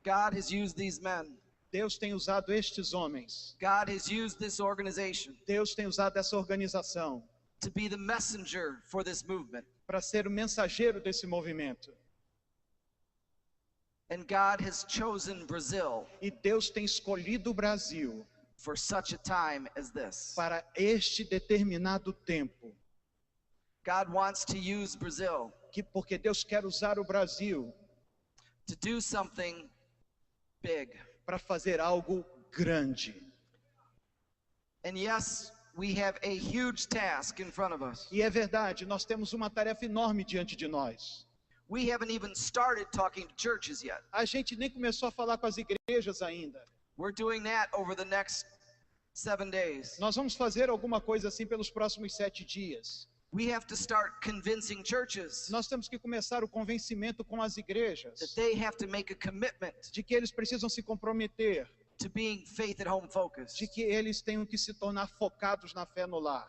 God has used these men. Deus tem usado estes homens. God has used this organization Deus tem usado essa organização to be the messenger for this movement. para ser o mensageiro desse movimento. And God has chosen Brazil E Deus tem escolhido o Brasil for such a time as this. para este determinado tempo. God wants to use Brazil Porque Deus quer usar o Brasil to do something big. para fazer algo grande. And yes, we have a huge task in front of us. E é verdade, nós temos uma tarefa enorme diante de nós. We haven't even started talking to churches yet. A gente nem começou a falar com as igrejas ainda. We're doing that over the next 7 days. Nós vamos fazer alguma coisa assim pelos próximos 7 dias. We have to start convincing churches Nós temos que começar o convencimento com as igrejas that they have to make a commitment de que eles precisam se comprometer, to being faith at home focused. de que eles tenham que se tornar focados na fé no lar.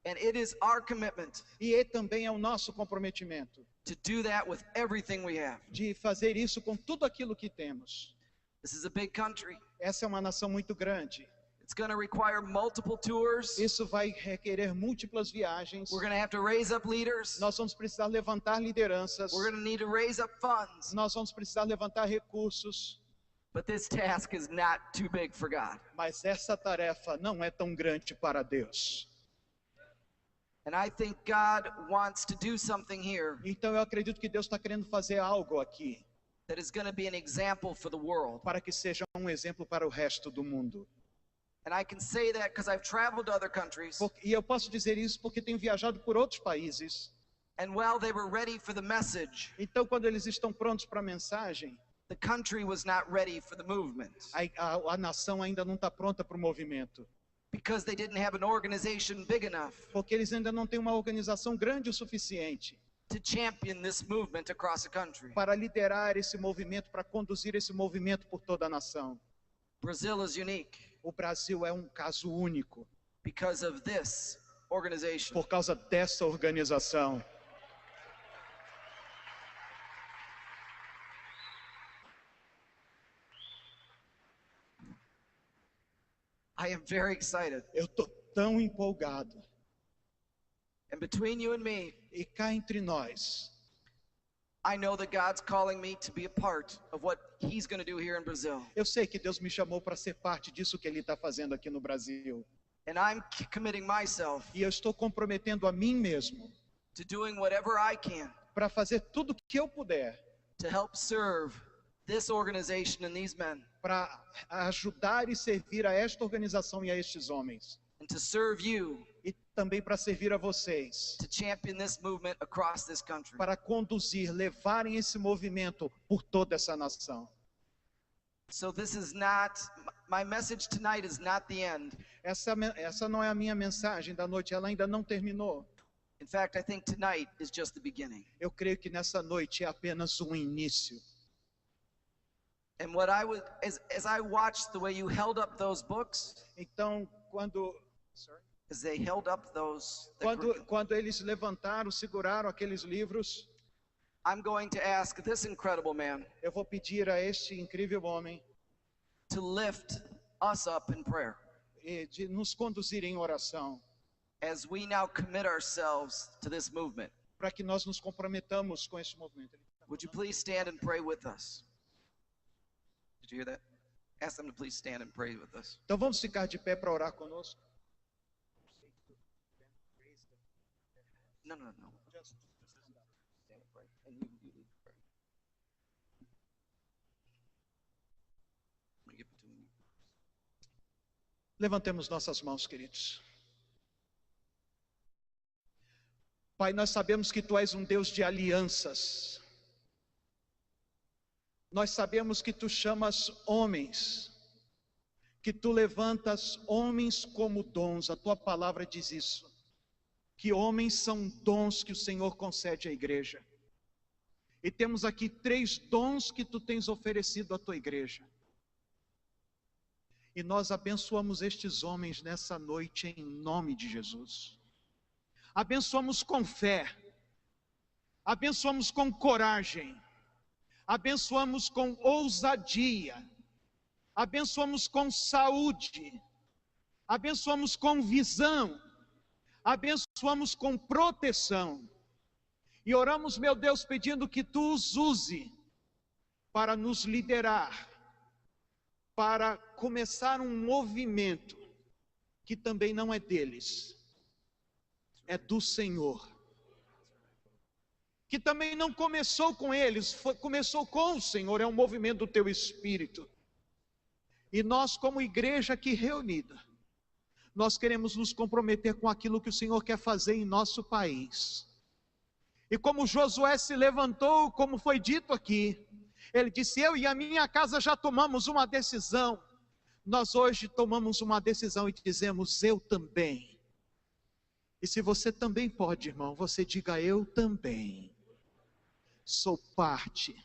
And it is our commitment E também é o nosso comprometimento to do that with everything we have. de fazer isso com tudo aquilo que temos. This is a big country. Essa é uma nação muito grande. It's going to require multiple tours. Isso vai requerer múltiplas viagens. We're going to have to raise up leaders. Nós vamos precisar levantar lideranças. We're going to need to raise up funds. Nós vamos precisar levantar recursos. But this task is not too big for God. Mas essa tarefa não é tão grande para Deus. And I think God wants to do something here Então eu acredito que Deus está querendo fazer algo aqui that is going to be an example for the world. para que seja um exemplo para o resto do mundo. And I can say that because I've traveled to other countries. E eu posso dizer isso porque tenho viajado por outros países. And while they were ready for the message, Então quando eles estão prontos para a mensagem, the country was not ready for the movement a nação ainda não está pronta para o movimento. because they didn't have an organization big enough Porque eles ainda não têm uma organização grande o suficiente to champion this movement across the country. para liderar esse movimento, para conduzir esse movimento por toda a nação. Brazil is unique O Brasil é um caso único because of this organization. por causa dessa organização. I am very excited. Eu estou tão empolgado. And between you and me, E cá entre nós, I know that God's calling me to be a part of what He's going to do here in Brazil. eu sei que Deus me chamou para ser parte disso que Ele está fazendo aqui no Brasil. And I'm committing myself E eu estou comprometendo a mim mesmo to doing whatever I can para fazer tudo o que eu puder to help serve this organization and these men, para ajudar e servir a esta organização e a estes homens. and to serve you E também para servir a vocês, to champion this movement across this country. para conduzir, levarem esse movimento por toda essa nação. So this is not, my message tonight is not the end. Essa não é a minha mensagem da noite, ela ainda não terminou. In fact, I think tonight is just the beginning. Eu creio que nessa noite é apenas um início. And what I was, as I watched the way you held up those books, Então, as they held up those, the quando eles levantaram, seguraram aqueles livros, I'm going to ask this incredible man eu vou pedir a este incrível homem to lift us up in prayer de nos conduzir em oração, as we now commit ourselves to this movement. para que nós nos comprometamos com este movimento. Would you please stand and pray with us? Did you hear that? Ask them to please stand and pray with us. Então vamos ficar de pé para orar conosco. No. Stand and pray. And you lead the prayer. I'm gonna give it to him. Levantemos nossas mãos, queridos. Pai, nós sabemos que Tu és um Deus de alianças. Nós sabemos que Tu chamas homens, que Tu levantas homens como dons. A Tua palavra diz isso, que homens são dons que o Senhor concede à igreja. E temos aqui 3 dons que Tu tens oferecido à Tua igreja. E nós abençoamos estes homens nessa noite em nome de Jesus. Abençoamos com fé, abençoamos com coragem, abençoamos com ousadia, abençoamos com saúde, abençoamos com visão, abençoamos com proteção. E oramos, meu Deus, pedindo que Tu os use para nos liderar, para começar um movimento que também não é deles, é do Senhor. Que também não começou com eles, começou com o Senhor, é um movimento do Teu Espírito. E nós, como igreja aqui reunida, nós queremos nos comprometer com aquilo que o Senhor quer fazer em nosso país. E como Josué se levantou, como foi dito aqui, ele disse: eu e a minha casa já tomamos uma decisão. Nós hoje tomamos uma decisão e dizemos: eu também. E se você também pode, irmão, você diga: eu também sou parte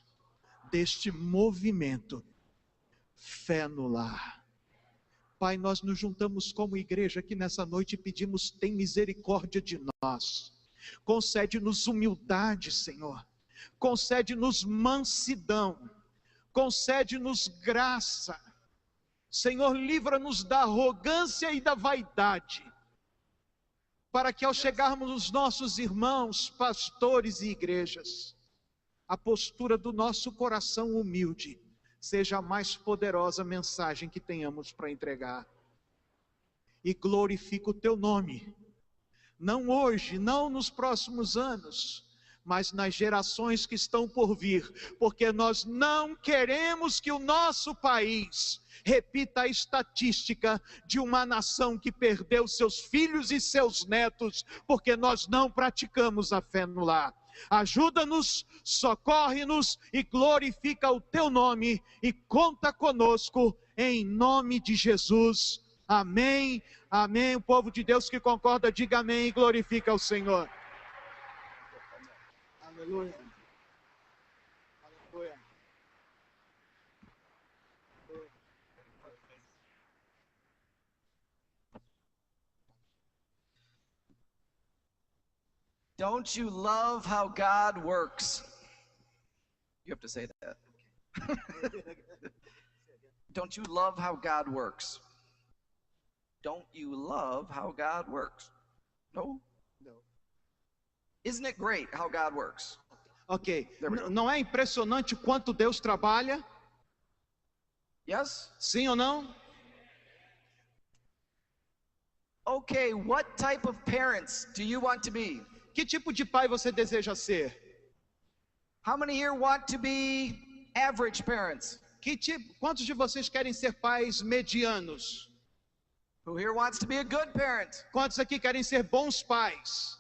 deste movimento Fé no Lar. Pai, nós nos juntamos como igreja aqui nessa noite e pedimos: tem misericórdia de nós. Concede-nos humildade, Senhor. Concede-nos mansidão. Concede-nos graça. Senhor, livra-nos da arrogância e da vaidade, para que ao chegarmos os nossos irmãos, pastores e igrejas, a postura do nosso coração humilde seja a mais poderosa mensagem que tenhamos para entregar. E glorifica o Teu nome, não hoje, não nos próximos anos, mas nas gerações que estão por vir, porque nós não queremos que o nosso país repita a estatística de uma nação que perdeu seus filhos e seus netos, porque nós não praticamos a fé no lar. Ajuda-nos, socorre-nos e glorifica o Teu nome, e conta conosco, em nome de Jesus. Amém, amém. O povo de Deus que concorda, diga amém e glorifica o Senhor. Aleluia. Aleluia. Don't you love how God works? You have to say that. Don't you love how God works? Don't you love how God works? No? No. Isn't it great how God works? Ok, There we go. não é impressionante quanto Deus trabalha? Yes? Sim ou não? Okay, what type of parents do you want to be? Que tipo de pai você deseja ser? How many here want to be average parents? Quantos de vocês querem ser pais medianos? Who here wants to be a good parent? Quantos aqui querem ser bons pais?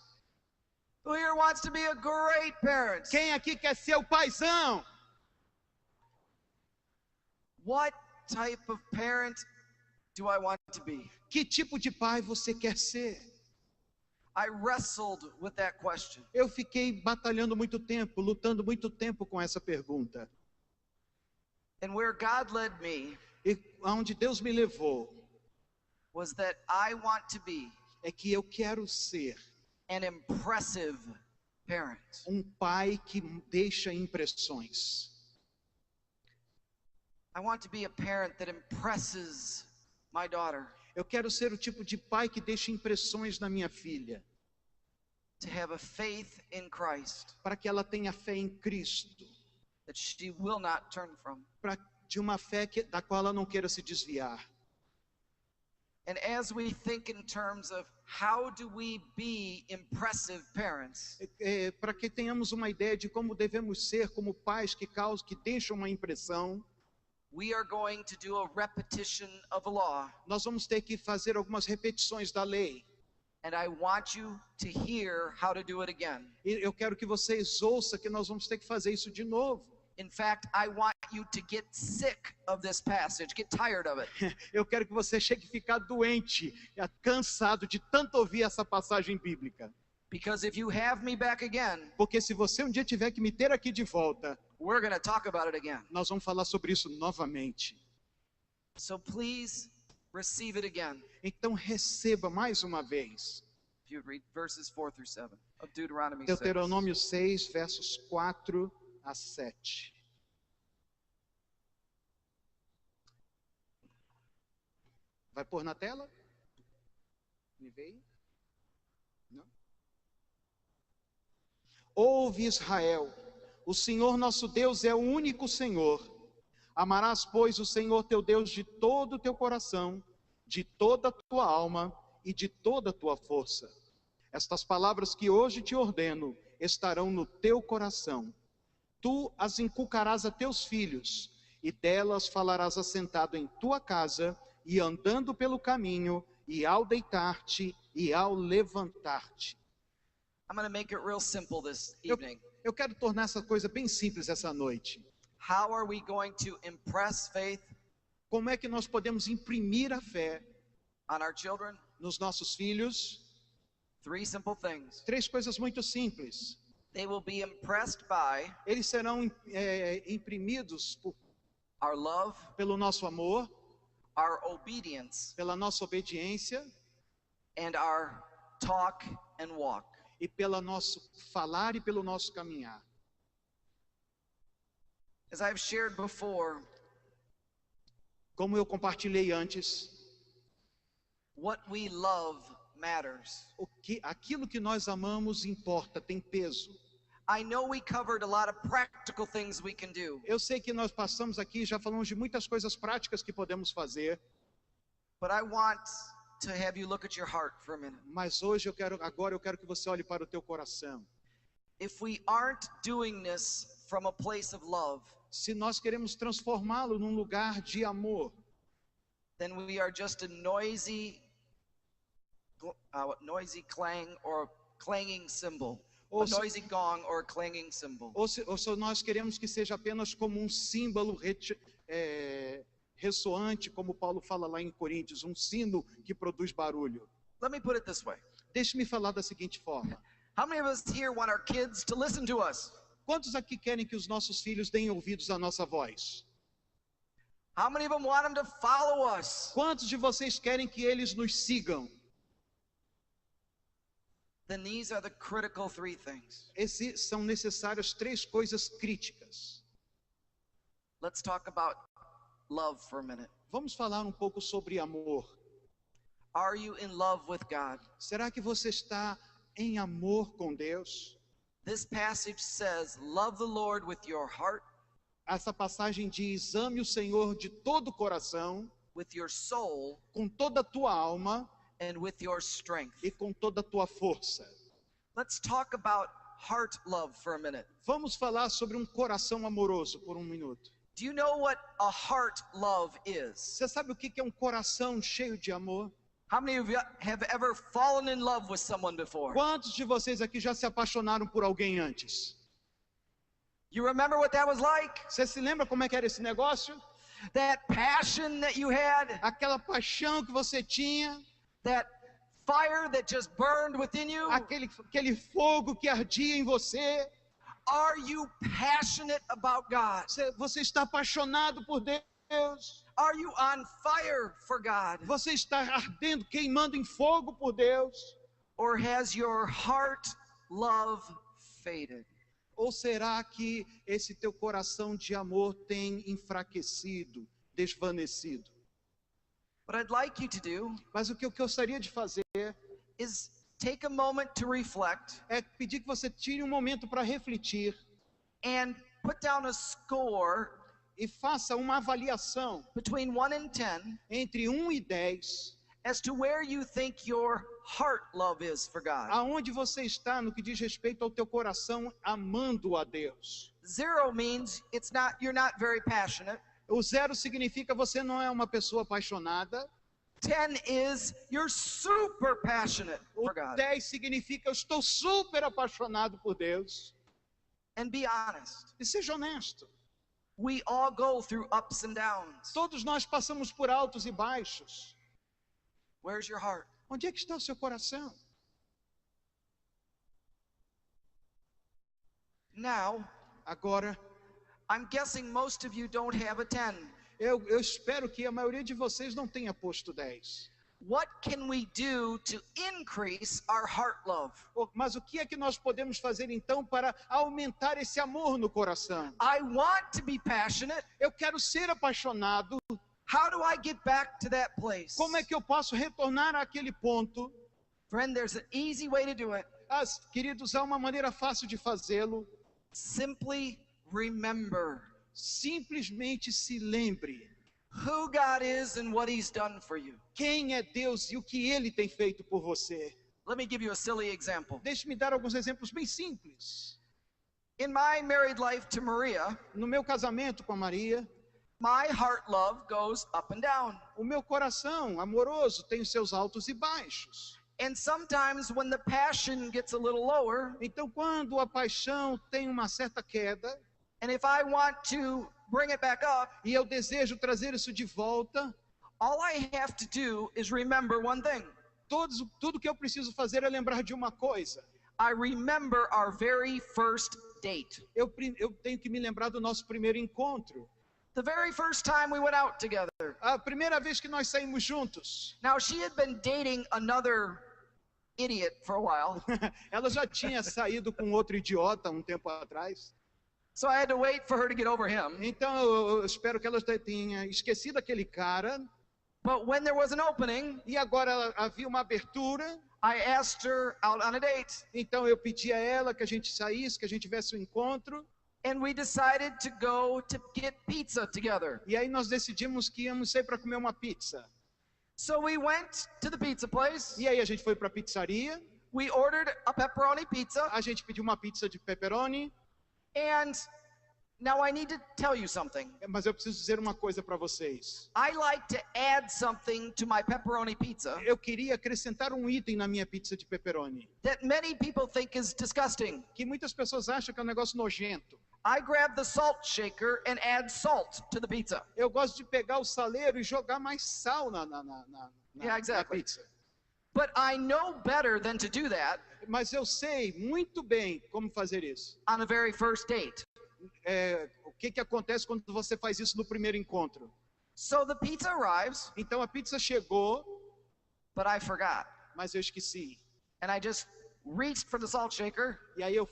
Who here wants to be a great parent? Quem aqui quer ser o paizão? What type of parent do I want to be? Que tipo de pai você quer ser? I wrestled with that question. Eu fiquei batalhando muito tempo, lutando muito tempo com essa pergunta. And where God led me E aonde Deus me levou was that I want to be é que eu quero ser an impressive parent. um pai que deixa impressões. I want to be a parent that impresses my daughter, Eu quero ser o tipo de pai que deixa impressões na minha filha, to have a faith in Christ para que ela tenha fé em Cristo, that she will not turn from. de uma fé da qual ela não queira se desviar. And as we think in terms of how do we be impressive parents, Para que tenhamos uma ideia de como devemos ser como pais que deixam uma impressão, we are going to do a repetition of a law. nós vamos ter que fazer algumas repetições da lei. And I want you to hear how to do it again. E eu quero que vocês ouçam que nós vamos ter que fazer isso de novo. In fact, I want you to get sick of this passage, get tired of it. Eu quero que você chegue a ficar doente, cansado de tanto ouvir essa passagem bíblica. Because if you have me back again, Porque se você um dia tiver que me ter aqui de volta, we're going to talk about it again. nós vamos falar sobre isso novamente. So please receive it again. Então receba mais uma vez. If you read verses 4 through 7 of Deuteronomy 6. Deuteronômio 6, versos 4 a 7. Vai pôr na tela? Me veio? Não? Ouve, Israel, o Senhor nosso Deus é o único Senhor. Amarás, pois, o Senhor teu Deus de todo o teu coração, de toda a tua alma e de toda a tua força. Estas palavras que hoje te ordeno estarão no teu coração. Tu as inculcarás a teus filhos, e delas falarás assentado em tua casa, e andando pelo caminho, e ao deitar-te, e ao levantar-te. I'm going to make it real simple this evening. Eu quero tornar essa coisa bem simples essa noite. How are we going to impress faith Como é que nós podemos imprimir a fé on our children? nos nossos filhos? 3 simple things. 3 coisas muito simples. They will be impressed by Eles serão imprimidos our love, pelo nosso amor, our obedience, pela nossa obediência and our talk and walk. e pelo nosso falar e pelo nosso caminhar. As I've shared before, Como eu compartilhei antes, what we love matters. aquilo que nós amamos importa, tem peso. I know we covered a lot of practical things we can do, Eu sei que nós passamos aqui, já falamos de muitas coisas práticas que podemos fazer, but I want to have you look at your heart for a minute. mas hoje agora eu quero que você olhe para o teu coração. If we aren't doing this from a place of love, Se nós queremos transformá-lo num lugar de amor, then we are just a noisy clang or clanging cymbal. Ou A se- noisy gong or a clanging cymbal. ou se nós queremos que seja apenas como um símbolo ressoante, como Paulo fala lá em Coríntios, um sino que produz barulho. Let me put it this way. Deixe-me falar da seguinte forma. How many of us here want our kids to listen to us? Quantos aqui querem que os nossos filhos deem ouvidos à nossa voz? How many of them want them to follow us? Quantos de vocês querem que eles nos sigam? Then these are the critical 3 things. Esses são necessárias 3 coisas críticas. Let's talk about love for a minute. Vamos falar um pouco sobre amor. Are you in love with God? Será que você está em amor com Deus? This passage says, love the Lord with your heart, Essa passagem diz: ame o Senhor de todo o coração, with your soul, com toda a tua alma and with your strength. e com toda a tua força. Let's talk about heart love for a minute. Vamos falar sobre um coração amoroso por um minuto. Do you know what a heart love is? Você sabe o que é um coração cheio de amor? How many of you have ever fallen in love with someone before? Quantos de vocês aqui já se apaixonaram por alguém antes? You remember what that was like? Você se lembra como é que era esse negócio? That passion that you had? Aquela paixão que você tinha, That fire that just burned within you? aquele fogo que ardia em você. Are you passionate about God? Você está apaixonado por Deus. Are you on fire for God? Você está ardendo, queimando em fogo por Deus. Or has your heart love faded? Ou será que esse teu coração de amor tem enfraquecido, desvanecido? What I'd like you to do Mas o que eu gostaria de fazer is take a moment to reflect é pedir que você tire um momento para refletir and put down a score e faça uma avaliação between 1 and 10 entre 1 e 10, as to where you think your heart love is for God. aonde você está no que diz respeito ao teu coração amando a Deus. 0 means you're not very passionate. O 0 significa você não é uma pessoa apaixonada. 10 is you're super passionate O for God. 10 significa eu estou super apaixonado por Deus. And be honest. E seja honesto. We all go through ups and downs. Todos nós passamos por altos e baixos. Where's your heart? Onde é que está o seu coração? Now, Agora, I'm guessing most of you don't have a 10. eu espero que a maioria de vocês não tenha posto 10. What can we do to increase our heart love? Mas o que é que nós podemos fazer então para aumentar esse amor no coração? I want to be passionate. Eu quero ser apaixonado. How do I get back to that place? Como é que eu posso retornar àquele ponto? Friend, there's an easy way to do it. Queridos, há uma maneira fácil de fazê-lo. Simply remember Simplesmente se lembre who God is and what He's done for you. quem é Deus e o que Ele tem feito por você. Let me give you a silly example. Deixe-me dar alguns exemplos bem simples. In my married life to Maria, No meu casamento com a Maria, my heart love goes up and down. o meu coração amoroso tem os seus altos e baixos. And sometimes when the passion gets a little lower, Então, quando a paixão tem uma certa queda, and if I want to bring it back up, e eu desejo trazer isso de volta, all I have to do is remember one thing. tudo que eu preciso fazer é lembrar de uma coisa. I remember our very first date. Eu tenho que me lembrar do nosso primeiro encontro. The very first time we went out together. A primeira vez que nós saímos juntos. Now, she had been dating another idiot for a while, Ela já tinha saído com outro idiota um tempo atrás. so I had to wait for her to get over him. Então eu espero que ela tenha esquecido aquele cara. But when there was an opening, E agora havia uma abertura. I asked her out on a date, Então eu pedi a ela que a gente saísse, que a gente tivesse um encontro. and we decided to go to get pizza together. E aí nós decidimos que íamos sair para comer uma pizza. So we went to the pizza place. E aí a gente foi para a pizzaria. We ordered a pepperoni pizza, A gente pediu uma pizza de pepperoni. and now I need to tell you something. Mas eu preciso dizer uma coisa para vocês. I like to add something to my pepperoni pizza Eu queria acrescentar um item na minha pizza de pepperoni. that many people think is disgusting. Que muitas pessoas acham que é um negócio nojento. I grab the salt shaker and add salt to the pizza. Eu gosto de pegar o saleiro e jogar mais sal na Yeah, exactly. pizza. But I know better than to do that Mas eu sei muito bem como fazer isso. on the very first date. O que acontece quando você faz isso no primeiro encontro? So the pizza arrives, Então a pizza chegou, but I forgot. mas eu esqueci. And I just reached for the salt shaker E aí eu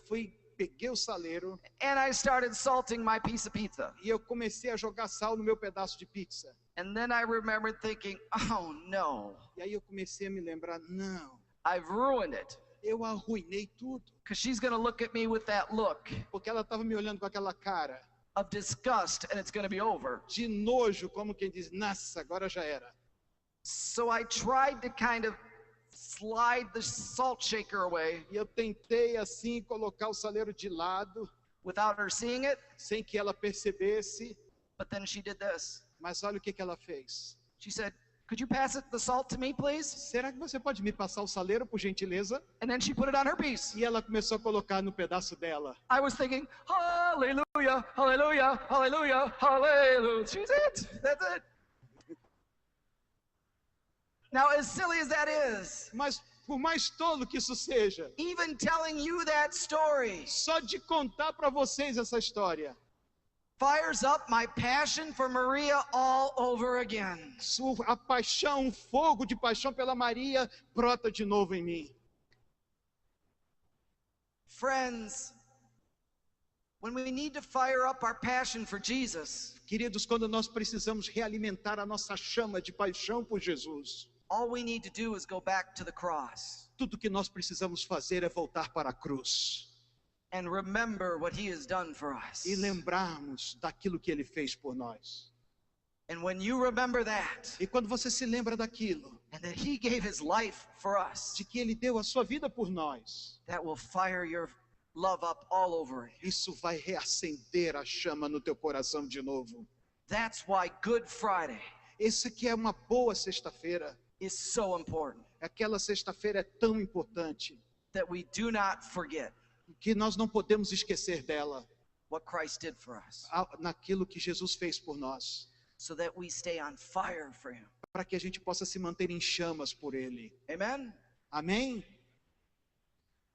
peguei o saleiro and I started salting my piece of pizza. e eu comecei a jogar sal no meu pedaço de pizza. And then I remembered thinking, oh no, E aí eu comecei a me lembrar, não, I've ruined it. eu arruinei tudo. Because she's going to look at me with that look Porque ela estava me olhando com aquela cara of disgust and it's going to be over. de nojo, como quem diz, nossa, agora já era. So I tried to kind of slide the salt shaker away E eu tentei assim colocar o saleiro de lado, without her seeing it, sem que ela percebesse. but then she did this. Mas olha o que ela fez. She said, could you pass the salt to me, please? Será que você pode me passar o saleiro, por gentileza? And then she put it on her piece. E ela começou a colocar no pedaço dela. I was thinking, hallelujah, hallelujah, hallelujah, hallelujah. She's it. That's it. Now, as silly as that is, Mas por mais tolo que isso seja, even telling you that story só de contar para vocês essa história, fires up my passion for Maria all over again. a paixão, um fogo de paixão pela Maria brota de novo em mim. Friends, when we need to fire up our passion for Jesus, Queridos, quando nós precisamos realimentar a nossa chama de paixão por Jesus, all we need to do is go back to the cross tudo que nós precisamos fazer é voltar para a cruz and remember what He has done for us. e lembrarmos daquilo que Ele fez por nós. And when you remember that, E quando você se lembra daquilo, and that He gave His life for us, de que Ele deu a sua vida por nós, that will fire your love up all over again. isso vai reacender a chama no teu coração de novo. That's why Good Friday Esse aqui é uma boa sexta-feira. is so important, Aquela sexta-feira é tão importante that we do not forget que nós não podemos esquecer dela, what Christ did for us, naquilo que Jesus fez por nós, so that we stay on fire for Him. para que a gente possa se manter em chamas por Ele. Amen? Amém?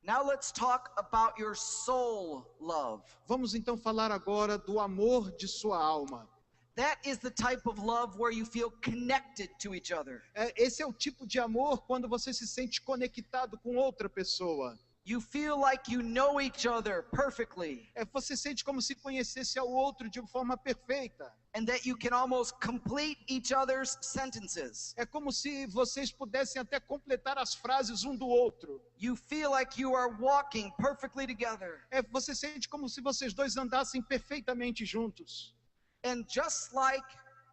Now let's talk about your soul love. Vamos então falar agora do amor de sua alma. That is the type of love where you feel connected to each other. Esse é o tipo de amor quando você se sente conectado com outra pessoa. You feel like you know each other perfectly Você sente como se conhecesse ao outro de forma perfeita. and that you can almost complete each other's sentences. É como se vocês pudessem até completar as frases um do outro. You feel like you are walking perfectly together. Você sente como se vocês dois andassem perfeitamente juntos. And just like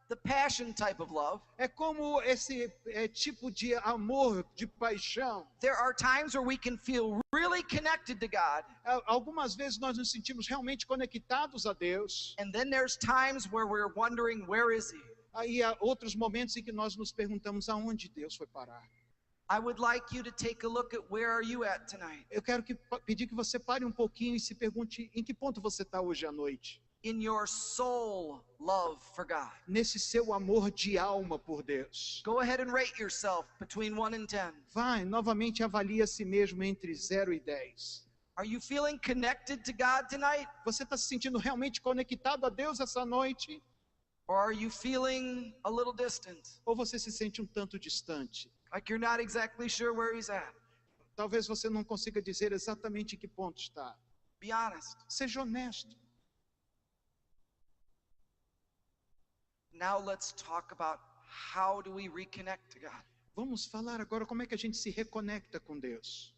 the passion type of love, É como esse tipo de amor, de paixão. there are times where we can feel really connected to God, Algumas vezes nós nos sentimos realmente conectados a Deus. and then there's times where we're wondering, where is he? Aí há outros momentos em que nós nos perguntamos aonde Deus foi parar. I would like you to take a look at where are you at tonight? Eu quero pedir que você pare um pouquinho e se pergunte em que ponto você está hoje à noite. In your soul love for God. Nesse seu amor de alma por Deus. Go ahead and rate yourself between 1 and 10. Vai, novamente avalie a si mesmo entre 0 e 10. Are you feeling connected to God tonight? Você está se sentindo realmente conectado a Deus essa noite? Or are you feeling a little distant? Ou você se sente um tanto distante? Like you're not exactly sure where he's at? Talvez você não consiga dizer exatamente em que ponto está. Be honest. Seja honesto. Now let's talk about how do we reconnect to God. Vamos falar agora como é que a gente se reconecta com Deus.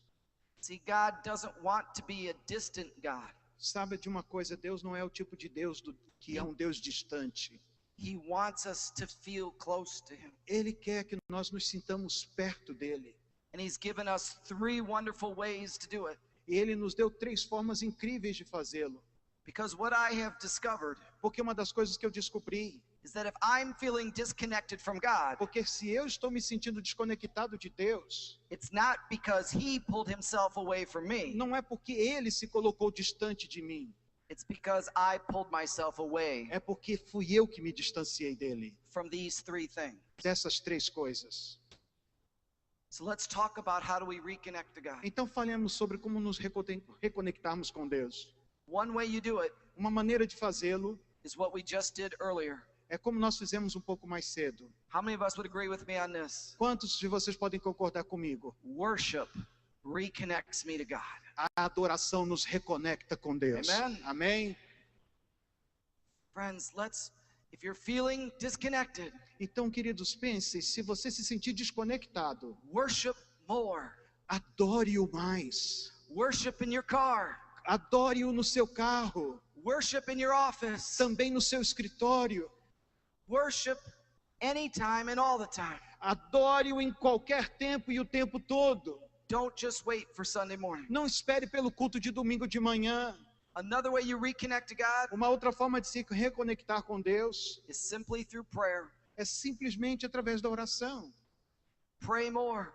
See, God doesn't want to be a distant God. Sabe de uma coisa, Deus não é o tipo de Deus que é um Deus distante. He wants us to feel close to him. Ele quer que nós nos sintamos perto dele. And he's given us 3 wonderful ways to do it. E ele nos deu 3 formas incríveis de fazê-lo. Because what I have discovered Porque uma das coisas que eu descobri, is that if I'm feeling disconnected from God, porque se eu estou me sentindo desconectado de Deus, it's not because he pulled himself away from me. não é porque ele se colocou distante de mim, It's because I pulled myself away é porque fui eu que me distanciei dele. from these 3 things. Dessas 3 coisas. So let's talk about how do we reconnect to God. Então falemos sobre como nos reconectarmos com Deus. One way you do it Uma maneira de fazê-lo is what we just did earlier. é como nós fizemos um pouco mais cedo. How many of us would agree with me on this? Quantos de vocês podem concordar comigo? Worship reconnects me to God. A adoração nos reconecta com Deus. Amen. Amém? Friends, if you're feeling disconnected, Então, queridos, pensem, se você se sentir desconectado, worship more. adore-o mais. Worship in your car. Adore-o no seu carro, Worship in your office. também no seu escritório. Worship anytime and all the time. Adore-o em qualquer tempo e o tempo todo. Don't just wait for Sunday morning. Não espere pelo culto de domingo de manhã. Another way you reconnect to God Uma outra forma de se reconectar com Deus is simply through prayer. é simplesmente através da oração. Pray more.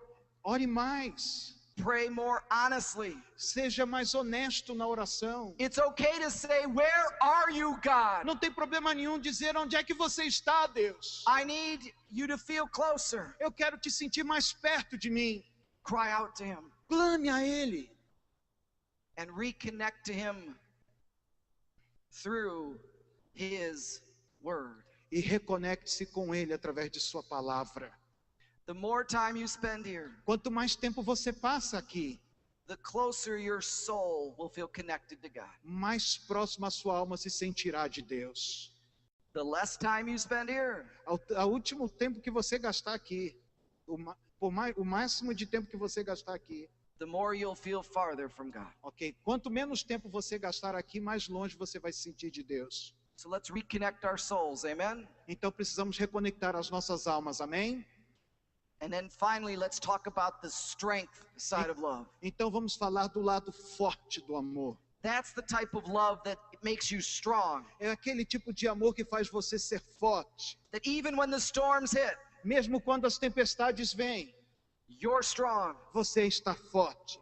Ore mais. Pray more honestly. Seja mais honesto na oração. It's okay to say, "Where are you, God? Não tem problema nenhum dizer onde é que você está, Deus. I need you to feel closer." Eu quero te sentir mais perto de mim. Cry out to him Clame a Ele and reconnect to him through his word. e reconecte-se com Ele através de sua palavra. The more time you spend here, Quanto mais tempo você passa aqui, the closer your soul will feel connected to God. mais próxima a sua alma se sentirá de Deus. The less time you spend here, Ao último tempo que você gastar aqui, o máximo de tempo que você gastar aqui, the more you'll feel farther from God. ok? Quanto menos tempo você gastar aqui, mais longe você vai se sentir de Deus. So let's reconnect our souls, amen? Então precisamos reconectar as nossas almas, amém? And then finally, let's talk about the strength side of love. Então vamos falar do lado forte do amor. That's the type of love that makes you strong. É aquele tipo de amor que faz você ser forte. That even when the storms hit, Mesmo quando as tempestades vêm, you're strong. você está forte.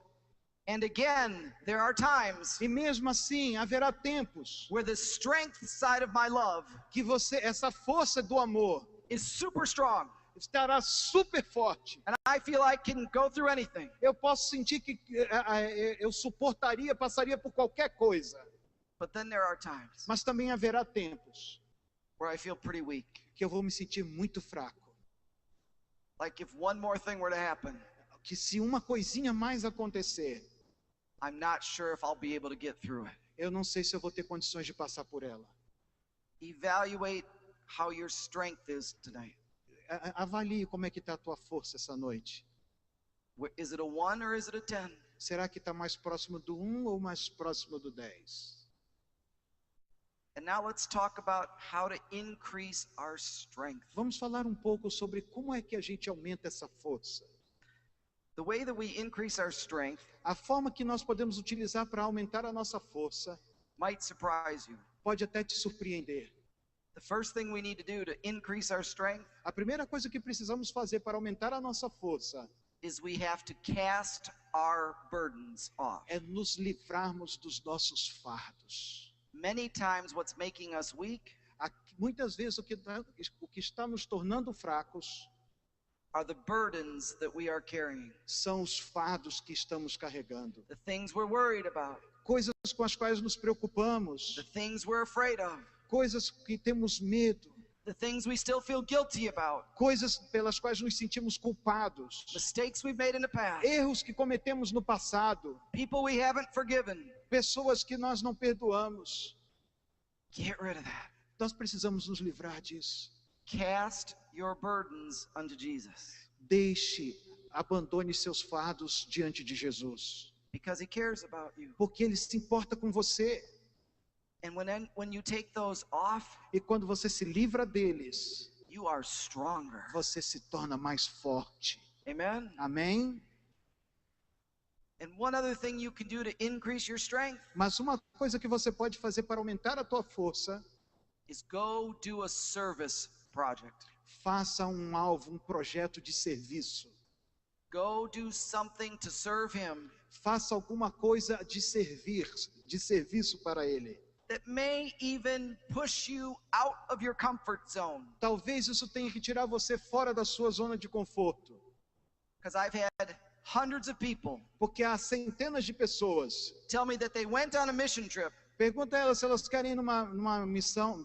And again, there are times E mesmo assim, haverá tempos where the strength side of my love que essa força do amor, is super strong. estará super forte. And I feel I can go through anything. Eu posso sentir que eu passaria por qualquer coisa. But then there are times Mas também haverá tempos where I feel pretty weak. que eu vou me sentir muito fraco. Like if one more thing were to happen, Que se uma coisinha mais acontecer, I'm not sure if I'll be able to get through it. Eu não sei se eu vou ter condições de passar por ela. Evaluate how your strength is tonight. Avalie como é que está a tua força essa noite. Is it a 1 or is it a 10? Será que está mais próximo do 1 ou mais próximo do 10? And now let's talk about how to increase our strength. Vamos falar um pouco sobre como é que a gente aumenta essa força. The way that we increase our strength A forma que nós podemos utilizar para aumentar a nossa força might surprise you. pode até te surpreender. The first thing we need to do to increase our strength A primeira coisa que precisamos fazer para aumentar a nossa força is we have to cast our burdens off. é nos livrarmos dos nossos fardos. Many times what's making us weak Muitas vezes o que está nos tornando fracos are the burdens that we are carrying, são os fardos que estamos carregando. the things we're worried about, Coisas com as quais nos preocupamos, the things we're afraid of, coisas que temos medo, the things we still feel guilty about, coisas pelas quais nos sentimos culpados, mistakes we've made in the past, erros que cometemos no passado, people we haven't forgiven. pessoas que nós não perdoamos. Get rid of that. Nós precisamos nos livrar disso. Cast your burdens unto Jesus Abandone seus fardos diante de Jesus, because he cares about you. porque Ele se importa com você. And when you take those off, E quando você se livra deles, you are stronger. você se torna mais forte. Amen. Amém? And one other thing you can do to increase your strength Mas uma coisa que você pode fazer para aumentar a tua força, is go do a service project. faça um alvo, um projeto de serviço. Go do something to serve him Faça alguma coisa de serviço para Ele. that may even push you out of your comfort zone. Talvez isso tenha que tirar você fora da sua zona de conforto. Because I've had hundreds of people Porque há centenas de pessoas. tell me that they went on a mission trip, Pergunta a elas se elas querem ir numa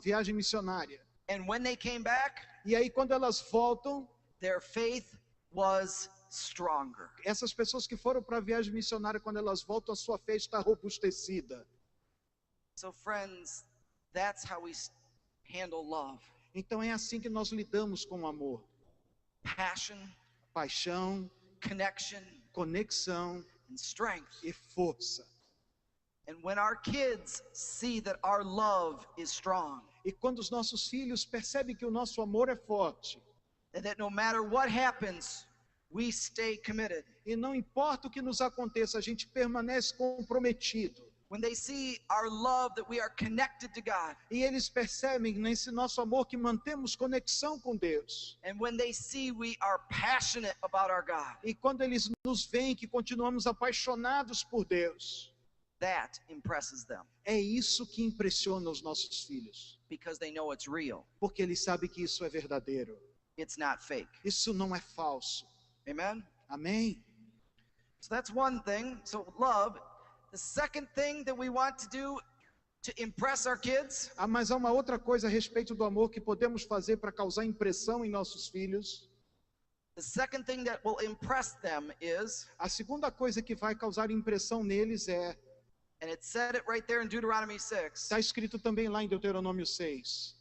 viagem missionária. and when they came back, E aí quando elas voltam, their faith was stronger. essas pessoas que foram para a viagem missionária, quando elas voltam, a sua fé está robustecida. So friends, that's how we handle love. Então é assim que nós lidamos com o amor. Passion, Paixão, connection, conexão and strength. e força. And when our kids see that our love is strong, E quando os nossos filhos percebem que o nosso amor é forte, and that no matter what happens, we stay committed. e não importa o que nos aconteça, a gente permanece comprometido. When they see our love, that we are connected to God. E eles percebem nesse nosso amor que mantemos conexão com Deus. And when they see we are passionate about our God, E quando eles nos veem que continuamos apaixonados por Deus, that impresses them é isso que impressiona os nossos filhos. because they know it's real. Porque eles sabem que isso é verdadeiro. It's not fake. Isso não é falso. Amen? Amém? So that's one thing. So love. The second thing that we want to do to impress our kids Mas há uma outra coisa a respeito do amor que podemos fazer para causar impressão em nossos filhos. The second thing that will impress them is, A segunda coisa que vai causar impressão neles and it said it right there in Deuteronomy 6, está escrito também lá em Deuteronômio 6.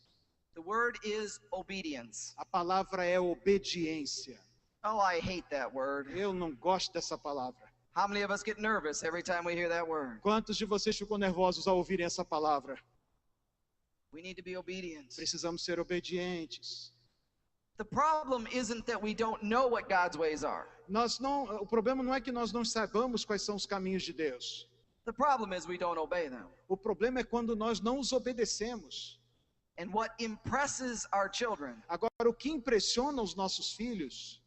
the word is obedience. A palavra é obediência. Oh, I hate that word. Eu não gosto dessa palavra. How many of us get nervous every time we hear that word? Quantos de vocês ficam nervosos ao ouvirem essa palavra? We need to be obedient. Precisamos ser obedientes. The problem isn't that we don't know what God's ways are. O problema não é que nós não saibamos quais são os caminhos de Deus. The problem is we don't obey them. O problema é quando nós não os obedecemos. And what impresses our children Agora, o que impressiona os nossos filhos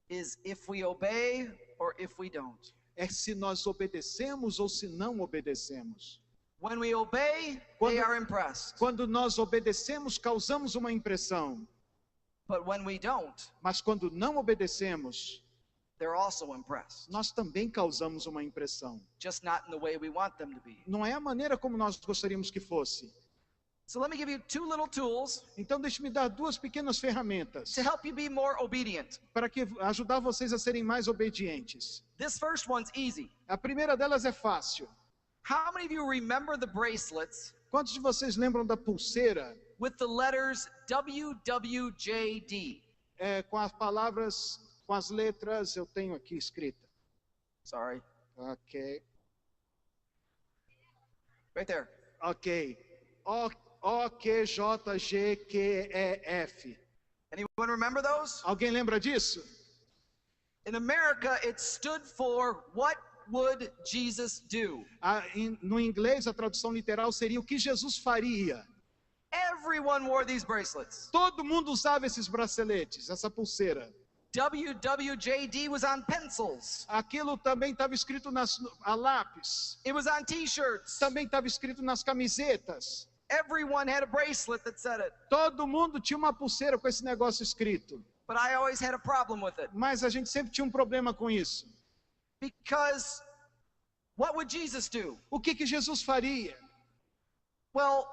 is if we obey or if we don't. é se nós obedecemos ou se não obedecemos. When we obey, Quando- they are impressed. Quando nós obedecemos, causamos uma impressão. But when we don't, Mas quando não obedecemos, they're also impressed. nós também causamos uma impressão. Just not in the way we want them to be. Não é a maneira como nós gostaríamos que fosse. So let me give you two little tools Então deixe-me dar duas pequenas ferramentas to help you be more obedient. para ajudar vocês a serem mais obedientes. This first one's easy. A primeira delas é fácil. How many of you remember the bracelets Quantos de vocês lembram da pulseira with the letters WWJD? com as palavras, com as letras, eu tenho aqui escrita. Sorry, Ok. right there. Ok. OQJGQEF. Anyone remember those? Alguém lembra disso? In America, it stood for What Would Jesus Do? No inglês, a tradução literal seria o que Jesus faria. Everyone wore these bracelets. Todo mundo usava esses braceletes, essa pulseira. WWJD was on pencils. Aquilo também estava escrito a lápis. It was on t-shirts. Também estava escrito nas camisetas. Everyone had a bracelet that said it. Todo mundo tinha uma pulseira com esse negócio escrito. But I always had a problem with it. Mas a gente sempre tinha um problema com isso. Because what would Jesus do? O que Jesus faria? Well,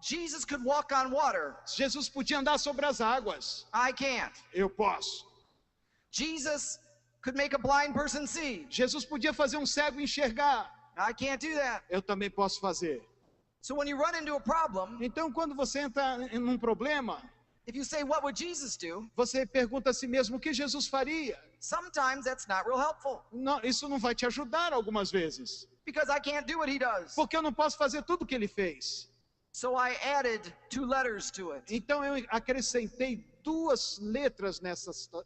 Jesus could walk on water. Jesus podia andar sobre as águas. I can't. Eu posso. Jesus could make a blind person see. Jesus podia fazer um cego enxergar. I can't do that. Eu também posso fazer. So when you run into a problem, Então, quando você entra em um problema, if you say, what would Jesus do? você pergunta a si mesmo o que Jesus faria. Sometimes that's not real helpful. Não, isso não vai te ajudar algumas vezes. Because I can't do what he does. Porque eu não posso fazer tudo o que ele fez. So I added two letters to it. Então eu acrescentei duas letras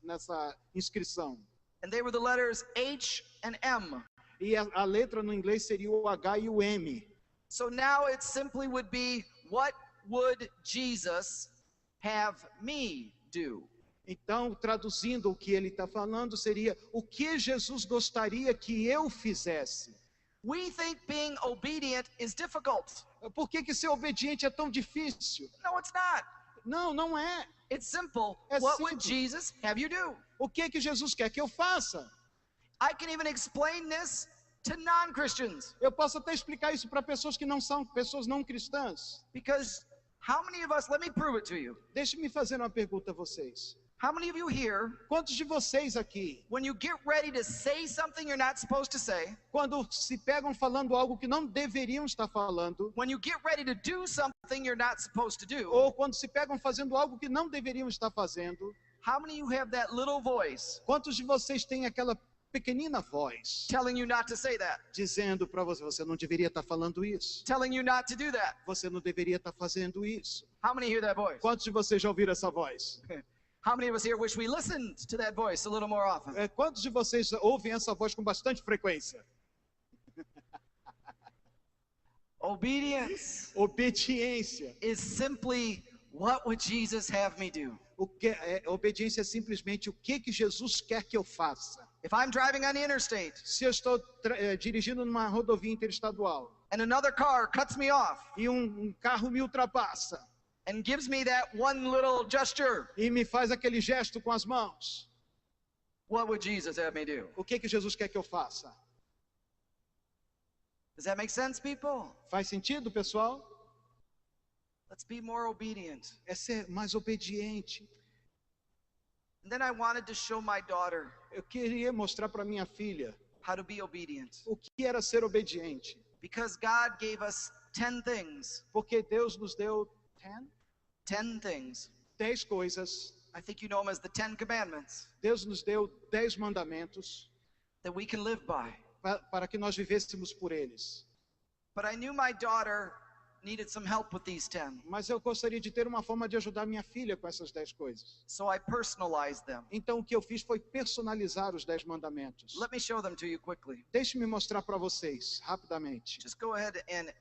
nessa inscrição. And they were the letters H and M. E a letra no inglês seria o H e o M. So now it simply would be, what would Jesus have me do? Então, traduzindo o que ele está falando, seria o que Jesus gostaria que eu fizesse. We think being obedient is difficult. Por que ser obediente é tão difícil? No, it's not. Não, não é. It's simple. É What would simples. Jesus have you do? O que Jesus quer que eu faça? I can even explain this to non-Christians. Eu posso até explicar isso para pessoas que não são pessoas não cristãs. Because how many of us, let me prove it to you. Deixe-me fazer uma pergunta a vocês. How many of you here, Quantos de vocês aqui, when you get ready to say something you're not supposed to say, quando se pegam falando algo que não deveriam estar falando, when you get ready to do something you're not supposed to do, ou quando se pegam fazendo algo que não deveriam estar fazendo, how many of you have that little voice quantos de vocês têm aquela pequenina voz telling you not to say that, dizendo para você, você não deveria estar falando isso, telling you not to do that? você não deveria estar fazendo isso? How many hear that voice? Quantos de vocês já ouviram essa voz? How many of us here wish we listened to that voice a little more often? Quantos de vocês ouvem essa voz com bastante frequência? Obedience Obediência. is simply, what would Jesus have me do? Obediência é simplesmente o que Jesus quer que eu faça. If I'm driving on the interstate Se eu estou dirigindo numa rodovia interestadual and another car cuts me off e um carro me ultrapassa and gives me that one little gesture, e me faz aquele gesto com as mãos, what would Jesus have me do? o que Jesus quer que eu faça? Does that make sense, people? Faz sentido, pessoal? Let's be more obedient. É ser mais obediente. And then I wanted to show my daughter Eu queria mostrar para minha filha how to be obedient. o que era ser obediente. Because God gave us 10 things. Porque Deus nos deu 10 things. 10 coisas. I think you know them as the 10 commandments Deus nos deu 10 mandamentos that we can live by. para que nós vivêssemos por eles. But I knew my daughter needed some help with these 10. Mas eu gostaria de ter uma forma de ajudar minha filha com essas 10 coisas. So I personalized them. Então o que eu fiz foi personalizar os 10 mandamentos. Let me show them to you quickly. Deixe-me mostrar para vocês, rapidamente. Just go ahead and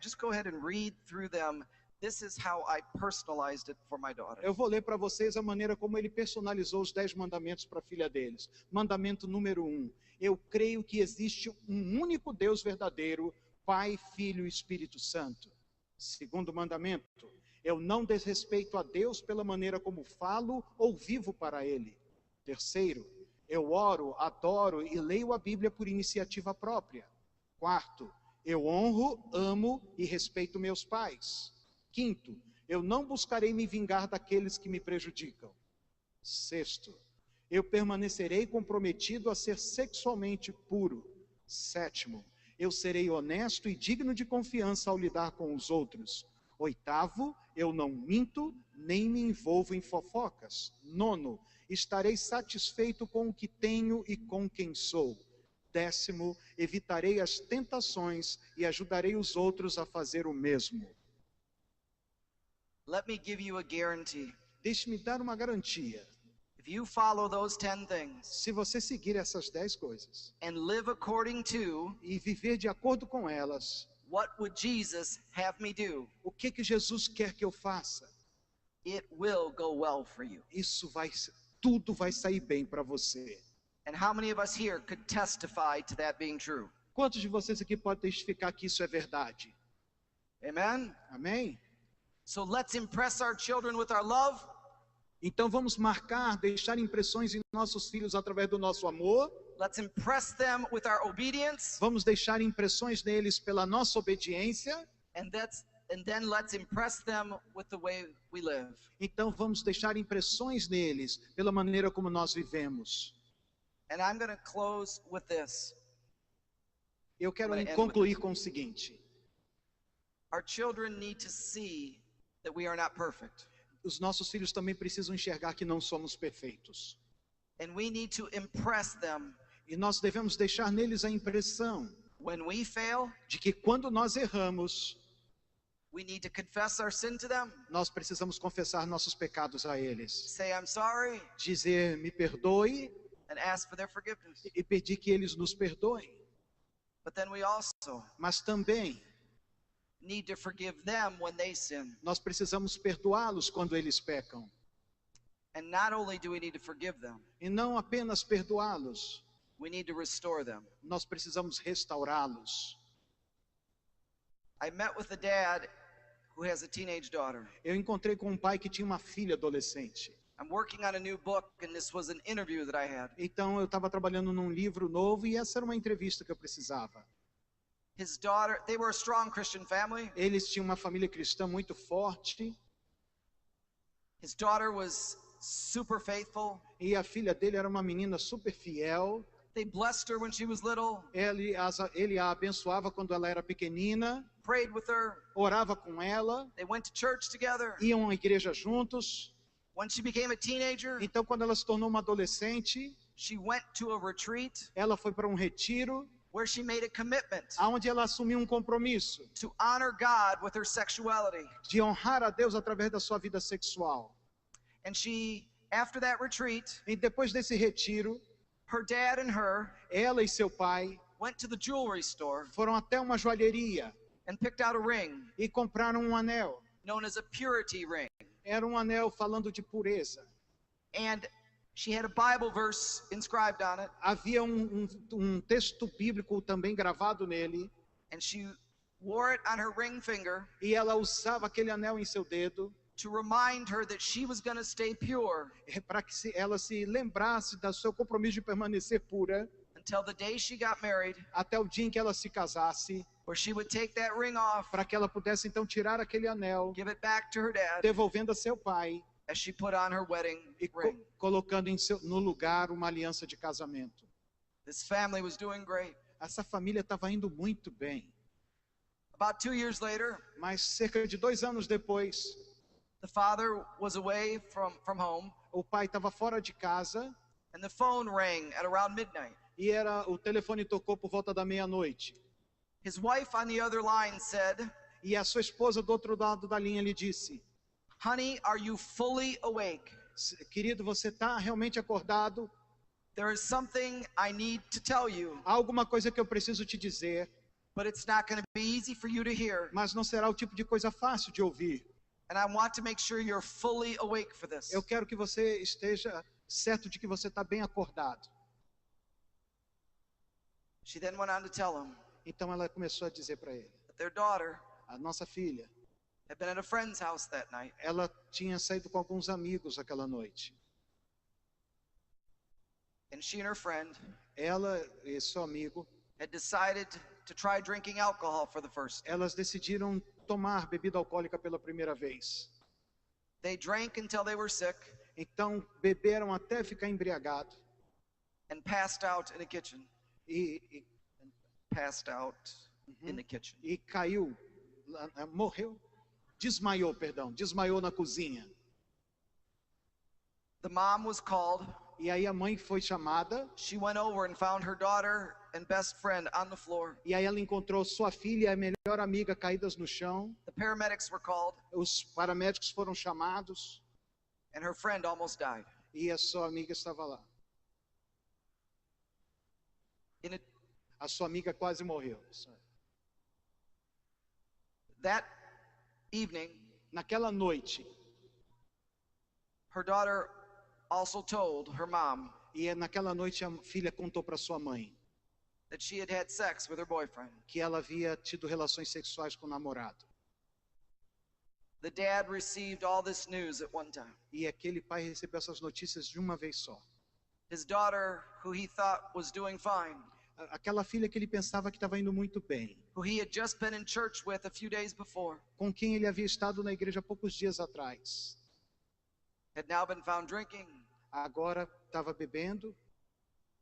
just go ahead and read through them. This is how I personalized it for my daughter. Eu vou ler para vocês a maneira como ele personalizou os 10 mandamentos para a filha deles. Mandamento número 1. Eu creio que existe um único Deus verdadeiro, Pai, Filho e Espírito Santo. Segundo mandamento, eu não desrespeito a Deus pela maneira como falo ou vivo para Ele. Terceiro, eu oro, adoro e leio a Bíblia por iniciativa própria. Quarto, eu honro, amo e respeito meus pais. Quinto, eu não buscarei me vingar daqueles que me prejudicam. Sexto, eu permanecerei comprometido a ser sexualmente puro. Sétimo, eu serei honesto e digno de confiança ao lidar com os outros. Oitavo, eu não minto, nem me envolvo em fofocas. Nono, estarei satisfeito com o que tenho e com quem sou. Décimo, evitarei as tentações e ajudarei os outros a fazer o mesmo. Let me give you a guarantee. Deixe-me dar uma garantia. If you follow those 10 things Se você seguir essas 10 coisas and live according to e viver de acordo com elas, what would Jesus have me do, o que Jesus quer que eu faça? it will go well for you. Tudo vai sair bem para você. And how many of us here could testify to that being true? Quantos de vocês aqui podem testificar que isso é verdade? Amen? Amém? So let's impress our children with our love. Então vamos marcar, deixar impressões em nossos filhos através do nosso amor. Let's impress them with our obedience. Vamos deixar impressões neles pela nossa obediência. And then let's impress them with the way we live. Então vamos deixar impressões neles pela maneira como nós vivemos. And I'm going to close with this. Eu quero I'm gonna end concluir with com o seguinte. Our children need to see that we are not perfect. Os nossos filhos também precisam enxergar que não somos perfeitos. And we need to impress them E nós devemos deixar neles a impressão when we fail. de que quando nós erramos, We need to confess our sin to them. nós precisamos confessar nossos pecados a eles. Say, I'm sorry, Dizer, me perdoe, and ask for their forgiveness. e pedir que eles nos perdoem. But then we also Mas também need to forgive them when they sin. nós precisamos perdoá-los quando eles pecam. And not only do we need to forgive them, E não apenas perdoá-los, we need to restore them. nós precisamos restaurá-los. I met with a dad who has a teenage daughter. Eu encontrei com um pai que tinha uma filha adolescente. I'm working on a new book, and this was an interview that I had. Então eu estava trabalhando num livro novo e essa era uma entrevista que eu precisava. His daughter, they were a strong Christian family. Eles tinham uma família cristã muito forte His daughter was super faithful. e a filha dele era uma menina super fiel. They blessed her when she was little, Ele a abençoava quando ela era pequenina, prayed with her. orava com ela, They went to church together. iam à igreja juntos. When she became a teenager, Então quando ela se tornou uma adolescente, she went to a retreat ela foi para um retiro, where she made a commitment onde ela assumiu um compromisso to honor God with her sexuality. de honrar a Deus através da sua vida sexual. And she, after that retreat, E depois desse retiro, her dad and her ela e seu pai went to the jewelry store foram até uma joalheria and picked out a ring e compraram um anel. known as a purity ring. Era um anel falando de pureza. And she had a Bible verse inscribed on it, Havia um texto bíblico também gravado nele, and she wore it on her ring finger e ela usava aquele anel em seu dedo to remind her that she was going to stay pure para que ela se lembrasse do seu compromisso de permanecer pura until the day she got married, até o dia em que ela se casasse, where she would take that ring off, para que ela pudesse então tirar aquele anel, give it back to her dad devolvendo a seu pai as she put on her wedding e ring. colocando no lugar uma aliança de casamento. This family was doing great. Essa família estava indo muito bem, About 2 years later, mas cerca de 2 anos depois, the father was away from home, o pai estava fora de casa and the phone rang at around midnight. e o telefone tocou por volta da meia-noite. His wife on the other line said, E a sua esposa do outro lado da linha lhe disse: "Honey, are you fully awake? querido, você está realmente acordado? There is something I need to tell you, Há alguma coisa que eu preciso te dizer, but it's not going to be easy for you to hear. mas não será o tipo de coisa fácil de ouvir. And I want to make sure you're fully awake for this." Eu quero que você esteja certo de que você está bem acordado. She then went on to tell him Então ela começou a dizer para ele: that their daughter a nossa filha, had been at a friend's house that night, ela tinha saído com alguns amigos aquela noite. and she and her friend Ela e seu amigo, had decided to try drinking alcohol for the first time. elas decidiram tomar bebida alcoólica pela primeira vez. They drank until they were sick Então beberam até ficar embriagado and passed out in the kitchen. e Passed out in the kitchen. caiu, morreu, desmaiou na cozinha. The mom was called. E aí a mãe foi chamada, She went over and found her daughter and best friend on the floor. e aí ela encontrou sua filha e a melhor amiga caídas no chão. The paramedics were called, Os paramédicos foram chamados and her friend almost died. e a sua amiga estava lá. In a, A sua amiga quase morreu. that evening, Naquela noite, her daughter also told her mom e naquela noite a filha contou para sua mãe that she had had sex with her boyfriend. que ela havia tido relações sexuais com o namorado. The dad received all this news at one time. E aquele pai recebeu essas notícias de uma vez só. His daughter, who he thought was doing fine, Aquela filha que ele pensava que estava indo muito bem, who he had just been in church with a few days before, com quem ele havia estado na igreja há poucos dias atrás, had now been found drinking, agora estava bebendo,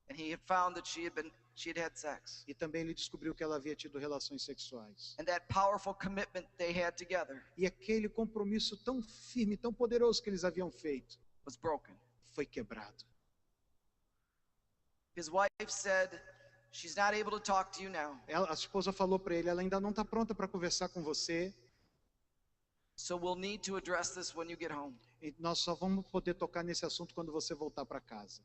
and he had found that she had had sex. e também ele descobriu que ela havia tido relações sexuais. And that powerful commitment they had together E aquele compromisso tão firme, tão poderoso que eles haviam feito, was broken. foi quebrado. His wife said, "She's not able to talk to you now, A esposa falou para ele, ela ainda não está pronta para conversar com você, so we'll need to address this when you get home." e nós só vamos poder tocar nesse assunto quando você voltar para casa.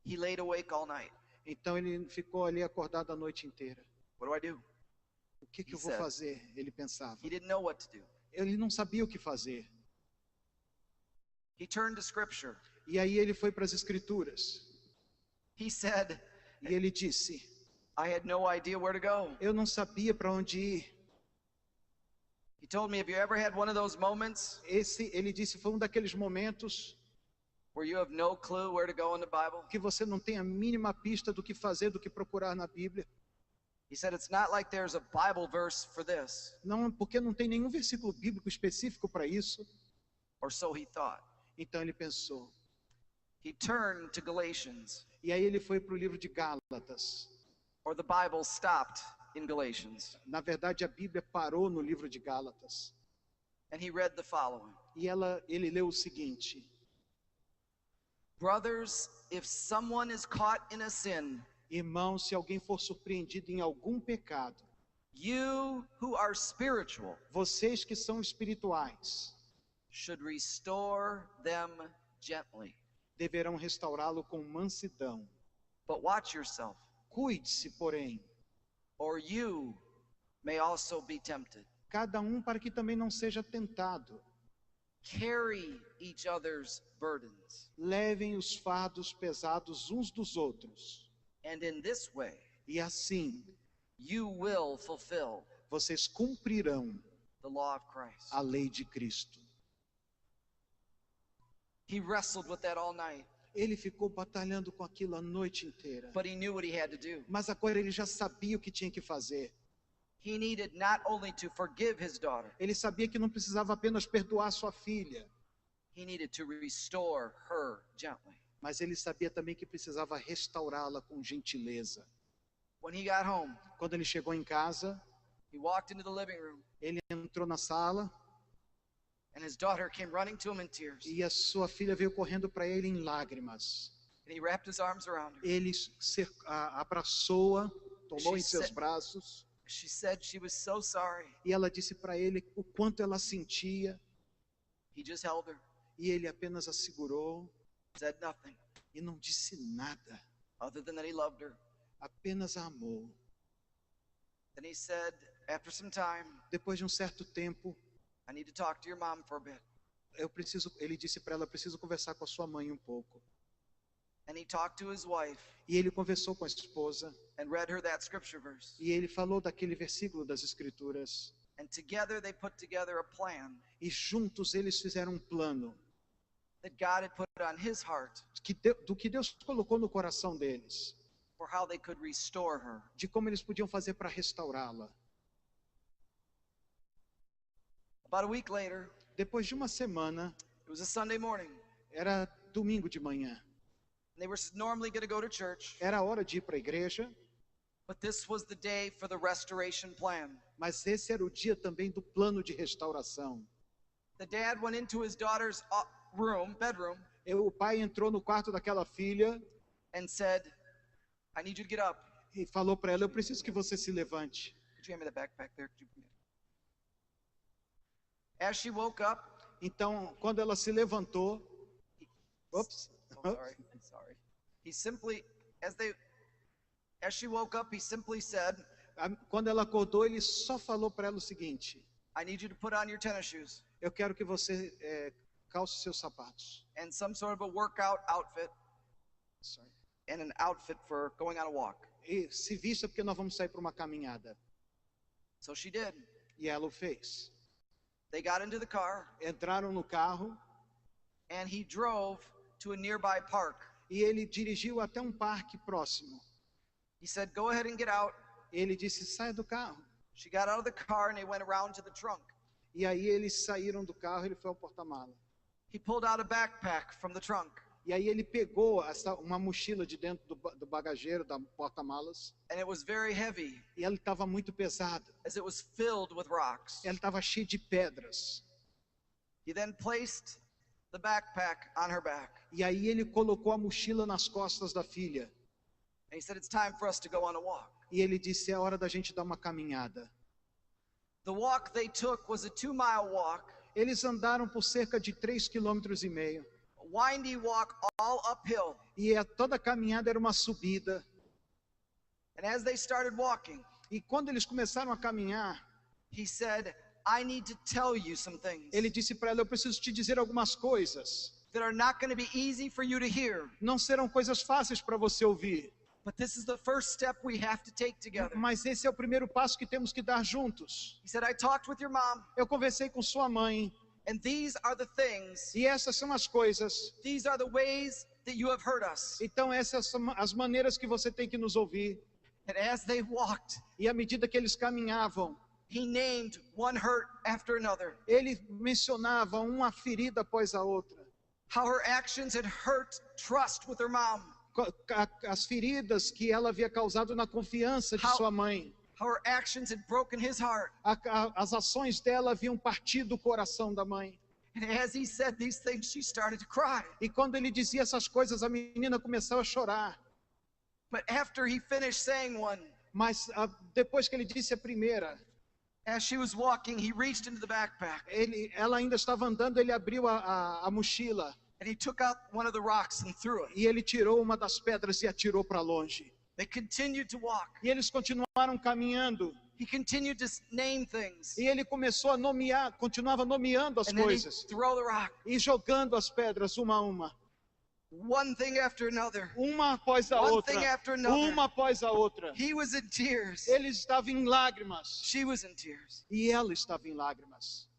He laid awake all night. Então ele ficou ali acordado a noite inteira. What do I do? O que eu vou fazer? Ele pensava. He didn't know what to do. Ele não sabia o que fazer. He turned to scripture. E aí ele foi para as escrituras. He said, E ele disse, "I had no idea where to go." eu não sabia para onde ir. He told me, "Have you ever had one of those moments Ele disse, foi um daqueles momentos where you have no clue where to go in the Bible?" que você não tem a mínima pista do que fazer, do que procurar na Bíblia. He said, "It's not like there's a Bible verse for this," Não, porque não tem nenhum versículo bíblico específico para isso. or so he thought. Então ele pensou. He turned to Galatians, E aí ele foi para o livro de Gálatas. or the Bible stopped in Galatians, Na verdade, a Bíblia parou no livro de Gálatas. and he read the following: E ele leu o seguinte: "Brothers, if someone is caught in a sin, irmãos, se alguém for surpreendido em algum pecado, you who are spiritual vocês que são espirituais should restore them gently. deverão restaurá-lo com mansidão. But watch yourself, Cuide-se, porém, or you may also be tempted. cada um para que também não seja tentado. Carry each other's burdens, Levem os fardos pesados uns dos outros. and in this way E assim, you will fulfill vocês cumprirão the law of Christ." a lei de Cristo. He wrestled with that all night, Ele ficou batalhando com aquilo a noite inteira. but he knew what he had to do. Mas agora ele já sabia o que tinha que fazer. He needed not only to forgive his daughter, Ele sabia que não precisava apenas perdoar sua filha, he needed to restore her gently. mas ele sabia também que precisava restaurá-la com gentileza. When he got home, Quando ele chegou em casa, he walked into the living room, ele entrou na sala and his daughter came running to him in tears. e a sua filha veio correndo para ele em lágrimas. And he wrapped his arms around her. Ele abraçou-a, tomou em She seus said- braços She said she was so sorry. e ela disse para ele o quanto ela sentia, He just held her, e ele apenas a segurou said nothing e não disse nada, other than that he loved her. apenas a amou. Then he said, after some time, Depois de um certo tempo, "I need to talk to your mom for a bit." ele disse para ela, eu preciso conversar com a sua mãe um pouco. And he talked to his wife E ele conversou com a esposa, and read her that scripture verse. e ele falou daquele versículo das Escrituras. And together they put together a plan E juntos eles fizeram um plano that God had put on his heart do que Deus colocou no coração deles, for how they could restore her. de como eles podiam fazer para restaurá-la. About a week later, Depois de uma semana, it was a Sunday morning. era domingo de manhã. They were normally going to go to church, Era hora de ir para a igreja, but this was the day for the restoration plan. mas esse era o dia também do plano de restauração. The dad went into his daughter's bedroom, O pai entrou no quarto daquela filha and said, I need you to get up. e falou para ela: eu preciso que você se levante. Could you hand me the backpack there? Could you bring it? As she woke up, Então, quando ela se levantou, ops, I'm sorry. He simply, as she woke up, he simply said, quando ela acordou, ele só falou para ela o seguinte: I need you to put on your tennis shoes eu quero que você calce seus sapatos. and some sort of a workout outfit Sorry. and an outfit for going on a walk. E se vista porque nós vamos sair para uma caminhada. So she did. E ela o fez. They got into the car Entraram no carro and he drove to a nearby park. e ele dirigiu até um parque próximo. He said, go ahead and get out. Ele disse: saia do carro. She got out of the car and they went around to the trunk. E aí eles saíram do carro, ele foi ao porta-mala. He pulled out a backpack from the trunk E aí ele pegou uma mochila de dentro do bagageiro, da porta-malas, and it was very heavy e ela estava muito pesada. as it was filled with rocks. Ela estava cheia de pedras. He then placed the backpack on her back. E aí ele colocou a mochila nas costas da filha. And he said, it's time for us to go on a walk. E ele disse: é hora da gente dar uma caminhada. The walk they took was a 2-mile walk, Eles andaram por cerca de 3,5 km. a windy walk all uphill. E toda a caminhada era uma subida. And as they started walking, E quando eles começaram a caminhar, he said, I need to tell you some things ele disse para ela: eu preciso te dizer algumas coisas. that are not going to be easy for you to hear. Não serão coisas fáceis para você ouvir. But this is the first step we have to take together. Mas esse é o primeiro passo que temos que dar juntos. He said, I talked with your mom, Eu conversei com sua mãe, and these are the things, e essas são as coisas. these are the ways that you have heard us. Então essas são as maneiras que você tem que nos ouvir. And as they walked, E à medida que eles caminhavam, he named one hurt after another. ele mencionava uma ferida após a outra. How her actions had hurt trust with her mom. As feridas que ela havia causado na confiança de sua mãe. How her actions had broken his heart. As ações dela haviam partido o coração da mãe. And as he said these things, she started to cry. E quando ele dizia essas coisas, a menina começou a chorar. But after he finished saying one, Mas depois que ele disse a primeira, as she was walking, he reached into the backpack ela ainda estava andando, ele abriu a mochila and he took out one of the rocks and threw it. e ele tirou uma das pedras e atirou para longe. They continued to walk. E eles continuaram caminhando. He continued to name things. E ele começou a nomear, continuava nomeando as And then he'd coisas throw the rock. e jogando as pedras uma a uma. One thing after another. Uma após a One outra. thing after another. Uma após a outra. He was in tears. Ele estava em lágrimas. She was in tears. E ela estava em lágrimas.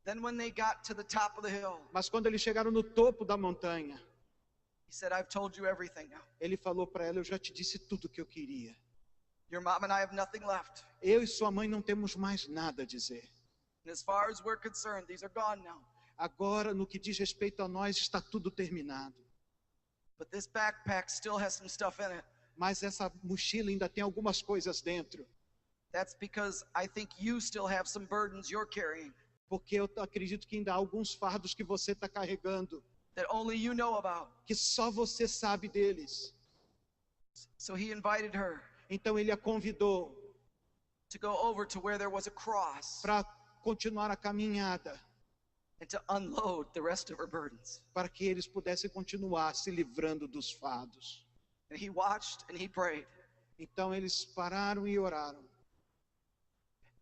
Then when they got to the top of the hill, Mas quando eles chegaram no topo da montanha, he said, I've told you everything now. ele falou para ela: eu já te disse tudo o que eu queria. Your mom and I have nothing left. Eu e sua mãe não temos mais nada a dizer. And as far as we're concerned, these are gone now. Agora, no que diz respeito a nós, está tudo terminado. But this backpack still has some stuff in it. Mas essa mochila ainda tem algumas coisas dentro. That's because I think you still have some burdens you're carrying Porque eu acredito que ainda há alguns fardos que você está carregando, that only you know about. que só você sabe deles. So he invited her Então ele a convidou to go over to where there was a cross para continuar a caminhada, and to unload the rest of her burdens. para que eles pudessem continuar se livrando dos fardos. And he watched and he prayed. Então eles pararam e oraram.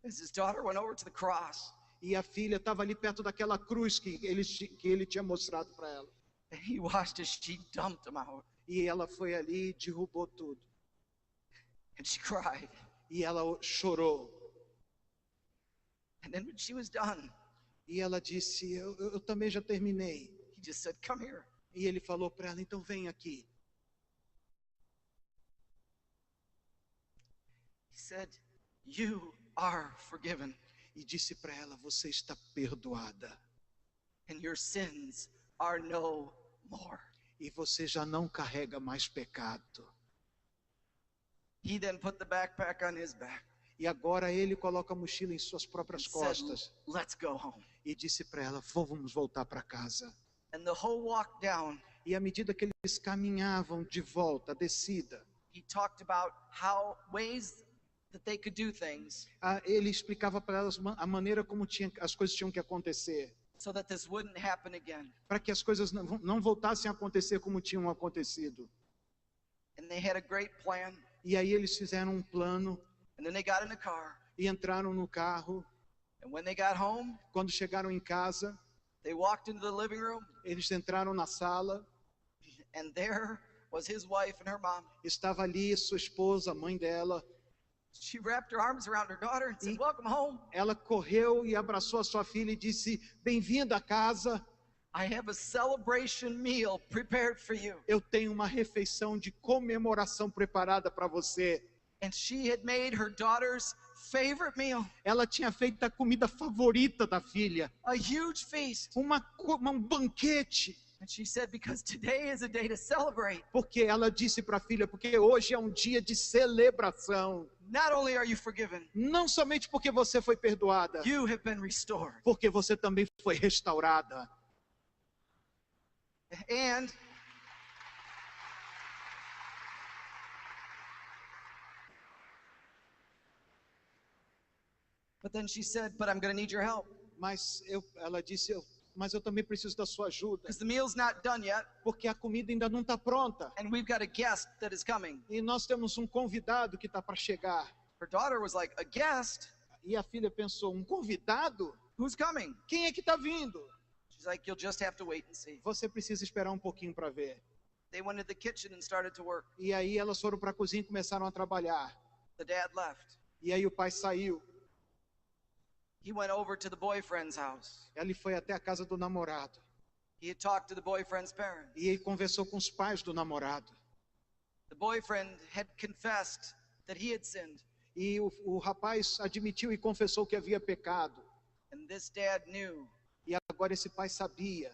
As his daughter went over to the cross, E a filha estava ali perto daquela cruz que ele tinha mostrado para ela. and he watched as she dumped them out. E ela foi ali e derrubou tudo. And she cried. E ela chorou. And then when she was done, E ela disse: eu também já terminei. he just said, come here. E ele falou para ela: então vem aqui. He said, you are forgiven. e disse para ela: você está perdoada. and your sins are no more. E você já não carrega mais pecado. He then put the backpack on his back E agora ele coloca a mochila em suas and próprias said, costas let's go home. e disse para ela: vamos voltar para casa. And the whole walk down, E à medida que eles caminhavam de volta, a descida, he talked about how ways that they could do things ele explicava para elas a maneira como as coisas tinham que acontecer, so that this wouldn't happen again. para que as coisas não voltassem a acontecer como tinham acontecido. And they had a great plan. E aí eles fizeram um plano And then they got in the car. e entraram no carro. And when they got home, Quando chegaram em casa, they walked into the living room, eles entraram na sala. and there was his wife and her mom. Estava ali sua esposa, a mãe dela. She wrapped her arms around her daughter and said, welcome home. Ela correu e abraçou a sua filha e disse: bem-vinda a casa. I have a celebration meal prepared for you. Eu tenho uma refeição de comemoração preparada para você. And she had made her daughter's favorite meal, Ela tinha feito a comida favorita da filha, a huge feast. um banquete. And she said, because today is a day to celebrate. Porque ela disse para a filha: porque hoje é um dia de celebração. Not only are you forgiven, Não somente porque você foi perdoada, you have been restored. porque você também foi restaurada. And but then she said, but I'm going to need your help Mas ela disse: mas eu também preciso da sua ajuda, because the meal's not done yet, porque a comida ainda não está pronta. and we've got a guest that is coming. E nós temos um convidado que está para chegar. Her daughter was like, a guest? E a filha pensou: um convidado? Who's coming? Quem é que está vindo? She's like, you'll just have to wait and see. Você precisa esperar um pouquinho para ver. They went to the kitchen and started to work. E aí elas foram para a cozinha e começaram a trabalhar. The dad left. E aí o pai saiu. He went over to the boyfriend's house. Ele foi até a casa do namorado. He had talked to the boyfriend's parents. E ele conversou com os pais do namorado. The boyfriend had confessed that he had sinned. E o rapaz admitiu e confessou que havia pecado. And this dad knew E agora esse pai sabia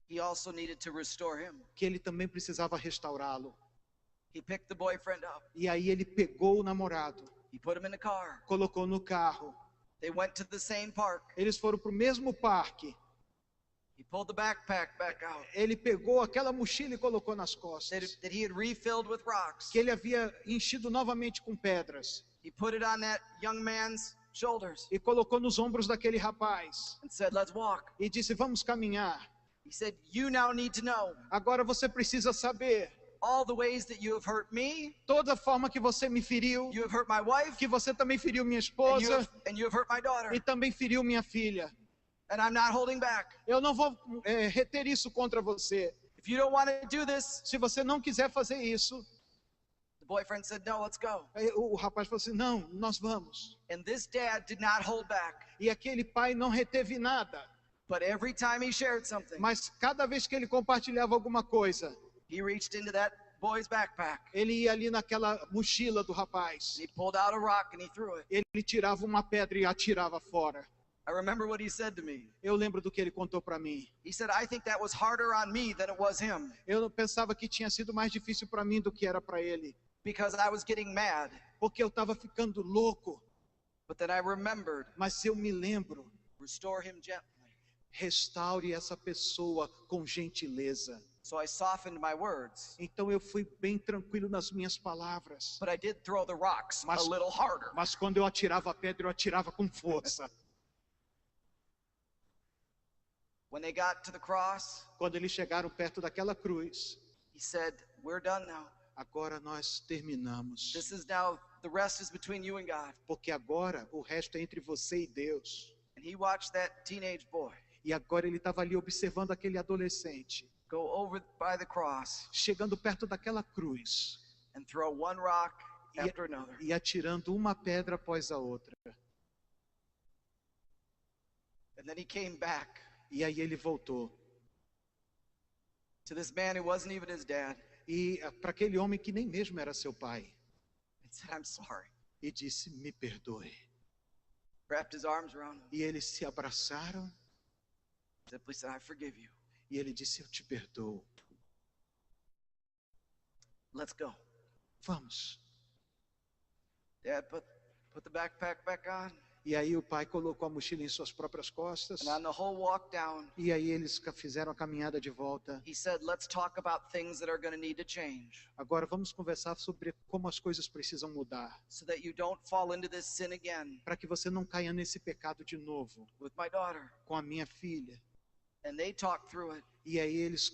he also needed to restore him. que ele também precisava restaurá-lo. He picked the boyfriend up. E aí ele pegou o namorado, He put him in the car. colocou no carro. They went to the same park. Eles foram para o mesmo parque. He pulled the backpack back out Ele pegou aquela mochila e colocou nas costas, that he had refilled with rocks. que ele havia enchido novamente com pedras. He put it on that young man's shoulders E colocou nos ombros daquele rapaz. and said, let's walk. E disse: vamos caminhar. He said, you now need to know Agora você precisa saber all the ways that you have hurt me, toda a forma que você me feriu, you have hurt my wife, que você também feriu minha and esposa you have hurt my daughter. e também feriu minha filha. And I'm not holding back. Eu não vou reter isso contra você. If you don't want to do this, Se você não quiser fazer isso, the boyfriend said, no, let's go. o rapaz falou assim: não, nós vamos. And this dad did not hold back. E aquele pai não reteve nada. But every time he shared something, Mas cada vez que ele compartilhava alguma coisa, he reached into that boy's backpack. ele ia ali naquela mochila do rapaz. And he pulled out a rock and he threw it. Ele tirava uma pedra e atirava fora. I remember what he said to me. Eu lembro do que ele contou para mim. He said, I think that was harder on me than it was him Eu pensava que tinha sido mais difícil para mim do que era para ele, because I was getting mad. porque eu estava ficando louco. But then I remembered, Mas se eu me lembro, restore him gently. restaure essa pessoa com gentileza. So I softened my words, Então eu fui bem tranquilo nas minhas palavras. but I did throw the rocks Mas- a little harder. Mas quando eu atirava a pedra, eu atirava com força. When they got to the cross, Quando eles chegaram perto daquela cruz, he said, we're done now. agora nós terminamos. This is now, the rest is between you and God. Porque agora o resto é entre você e Deus. And he watched that teenage boy E agora ele estava ali observando aquele adolescente, go over by the cross chegando perto daquela cruz and throw one rock after another. e atirando uma pedra após a outra. And then he came back E aí ele voltou. to this man who wasn't even his dad E para aquele homem que nem mesmo era seu pai. and said, I'm sorry. E disse: me perdoe. wrapped his arms around him, E eles se abraçaram simply said, I forgive you. e ele disse: eu te perdoo. Let's go. Vamos. Dad put the backpack back on, E aí o pai colocou a mochila em suas próprias costas. and on the whole walk down, E aí eles fizeram a caminhada de volta. he said, let's talk about things that are going to need to change Agora vamos conversar sobre como as coisas precisam mudar, so that you don't fall into this sin again. para que você não caia nesse pecado de novo. With my daughter. Com a minha filha. And they talked through it. E aí eles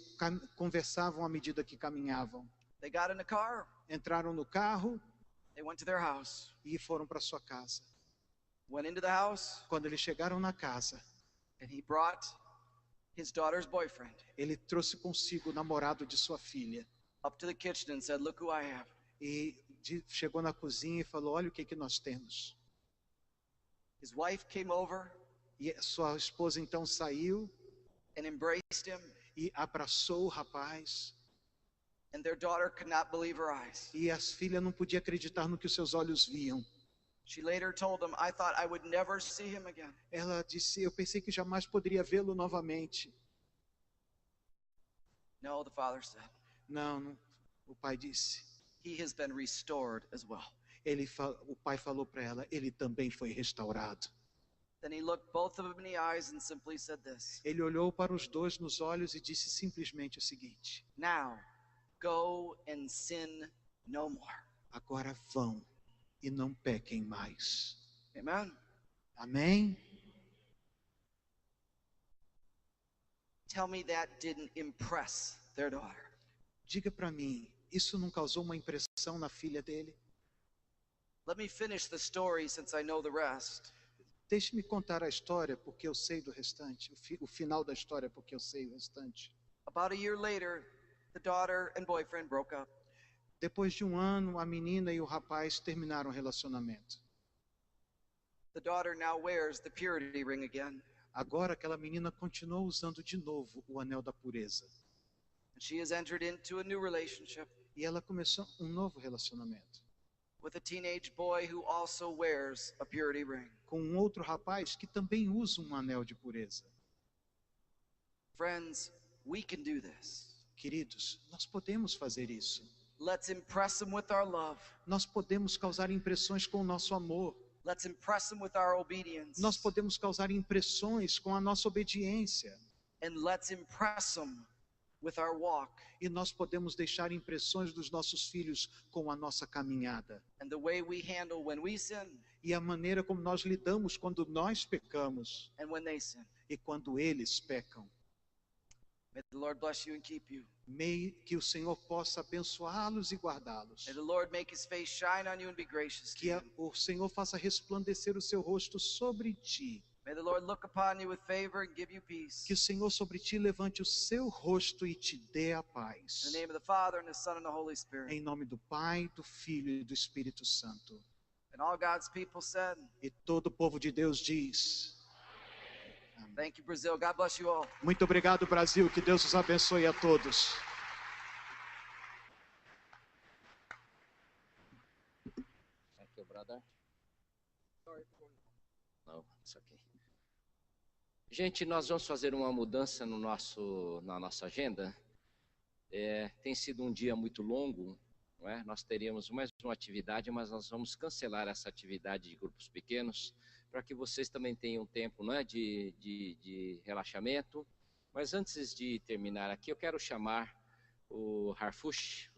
conversavam à medida que caminhavam. They got in the car. Entraram no carro They went to their house. e foram para sua casa. Went into the house, Quando eles chegaram na casa, and he brought his daughter's boyfriend ele trouxe consigo o namorado de sua filha. up to the kitchen and said, look who I have. E chegou na cozinha e falou: olha o que nós temos. His wife came over E sua esposa então saiu and embraced him, e abraçou o rapaz. and their daughter could not believe her eyes. E a filha não podia acreditar no que os seus olhos viam. She later told him, I thought I would never see him again. Ela disse: eu pensei que jamais poderia vê-lo novamente. No, the father said, Não, o pai disse. he has been restored as well. O pai falou para ela: ele também foi restaurado. Then he looked both of them in the eyes and simply said this, Ele olhou para os dois nos olhos e disse simplesmente o seguinte: now go and sin no more. agora vão e não pequem mais. Amen. Amém? Tell me that didn't impress their daughter. Diga para mim, isso não causou uma impressão na filha dele? Let me finish the story since I know the rest. Deixe-me contar a história porque eu sei do restante, o final da história porque eu sei o restante. About a year later, the daughter and boyfriend broke up. Depois de um ano, a menina e o rapaz terminaram o relacionamento. The daughter now wears the purity ring again. Agora aquela menina continuou usando de novo o anel da pureza. And she has entered into a new relationship E ela começou um novo relacionamento with a teenage boy who also wears a purity ring. com um outro rapaz que também usa um anel de pureza. Friends, we can do this. Queridos, nós podemos fazer isso. Let's impress them with our love. Nós podemos causar impressões com o nosso amor. Let's impress them with our obedience. Nós podemos causar impressões com a nossa obediência. And let's impress them with our walk E nós podemos deixar impressões dos nossos filhos com a nossa caminhada. and the way we handle when we sin E a maneira como nós lidamos quando nós pecamos and when they sin. e quando eles pecam. May the Lord bless you and keep you. Que o Senhor possa abençoá-los e guardá-los. May the Lord make his face shine on you and be gracious to Que you. o Senhor faça resplandecer o seu rosto sobre ti. May the Lord look upon you with favor and give you peace. Que o Senhor sobre ti levante o seu rosto e te dê a In paz. the name of the Father and the Son and the Holy Spirit. Em nome do Pai, do Filho e do Espírito Santo. And all God's people said, E todo o povo de Deus diz: thank you, Brazil. God bless you all. muito obrigado, Brasil. Que Deus os abençoe a todos. Thank you, brother. No, it's okay. Gente, nós vamos fazer uma mudança na nossa agenda. Tem sido um dia muito longo, não é? Nós teríamos mais uma atividade, mas nós vamos cancelar essa atividade de grupos pequenos para que vocês também tenham tempo, não é, de relaxamento. Mas antes de terminar aqui, eu quero chamar o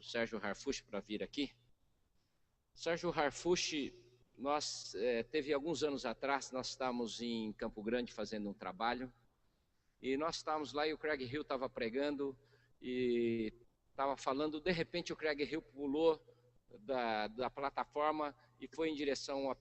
Sérgio Harfuch, para vir aqui. Sérgio Harfuch, teve alguns anos atrás, nós estávamos em Campo Grande fazendo um trabalho, e nós estávamos lá e o Craig Hill estava pregando, e estava falando, de repente o Craig Hill pulou da plataforma e foi em direção a